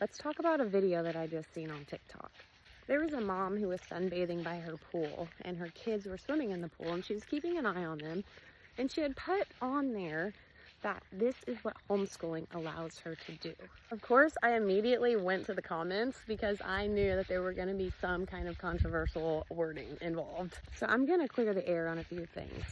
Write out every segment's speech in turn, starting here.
Let's talk about a video that I just seen on TikTok. There was a mom who was sunbathing by her pool, and her kids were swimming in the pool, and she was keeping an eye on them, and she had put on there that this is what homeschooling allows her to do. Of course, I immediately went to the comments because I knew that there were going to be some kind of controversial wording involved. So I'm going to clear the air on a few things.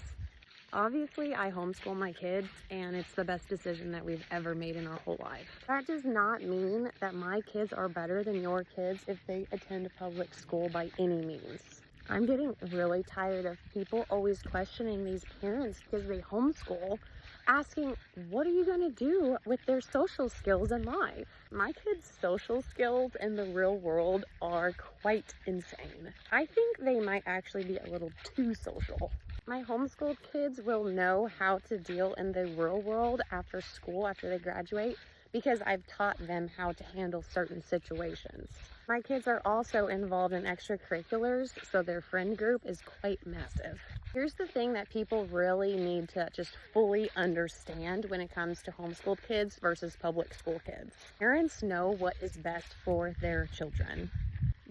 Obviously, I homeschool my kids, and it's the best decision that we've ever made in our whole life. That does not mean that my kids are better than your kids if they attend public school by any means. I'm getting really tired of people always questioning these parents because they homeschool, asking, what are you going to do with their social skills in life? My kids' social skills in the real world are quite insane. I think they might actually be a little too social. My homeschooled kids will know how to deal in the real world after school, after they graduate, because I've taught them how to handle certain situations. My kids are also involved in extracurriculars, so their friend group is quite massive. Here's the thing that people really need to just fully understand when it comes to homeschooled kids versus public school kids. Parents know what is best for their children.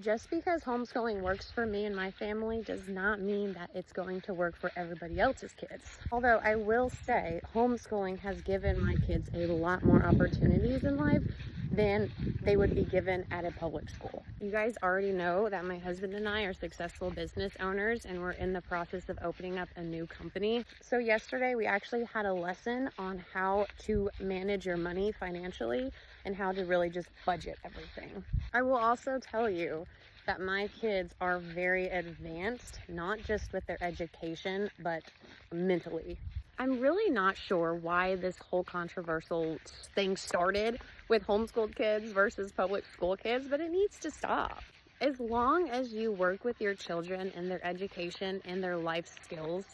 Just because homeschooling works for me and my family does not mean that it's going to work for everybody else's kids. Although I will say homeschooling has given my kids a lot more opportunities in life than they would be given at a public school. You guys already know that my husband and I are successful business owners, and we're in the process of opening up a new company. So yesterday we actually had a lesson on how to manage your money financially and how to really just budget everything. I will also tell you that my kids are very advanced, not just with their education, but mentally. I'm really not sure why this whole controversial thing started with homeschooled kids versus public school kids, but it needs to stop. As long as you work with your children and their education and their life skills,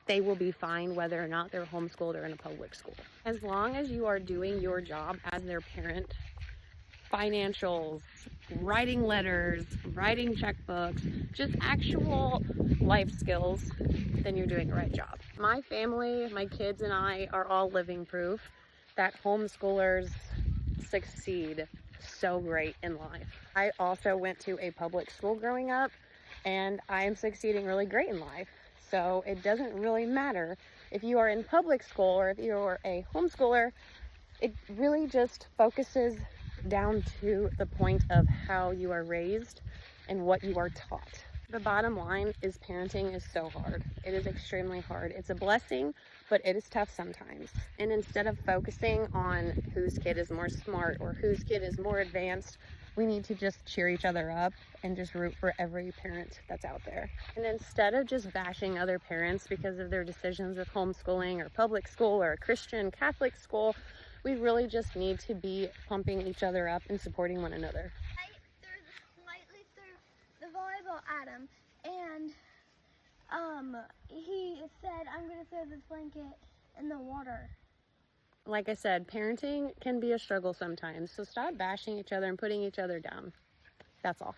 they will be fine whether or not they're homeschooled or in a public school. As long as you are doing your job as their parent, financials, writing letters, writing checkbooks, just actual life skills, then you're doing the right job. My family, my kids and I are all living proof that homeschoolers succeed so great in life. I also went to a public school growing up, and I am succeeding really great in life. So it doesn't really matter if you are in public school or if you're a homeschooler. It really just focuses down to the point of how you are raised and what you are taught. The bottom line is parenting is so hard. It is extremely hard. It's a blessing, but it is tough sometimes. And instead of focusing on whose kid is more smart or whose kid is more advanced, we need to just cheer each other up and just root for every parent that's out there. And instead of just bashing other parents because of their decisions with homeschooling or public school or a Christian Catholic school, we really just need to be pumping each other up and supporting one another. I slightly threw the volleyball at him, and he said, I'm going to throw this blanket in the water. Like I said, parenting can be a struggle sometimes, so stop bashing each other and putting each other down. That's all.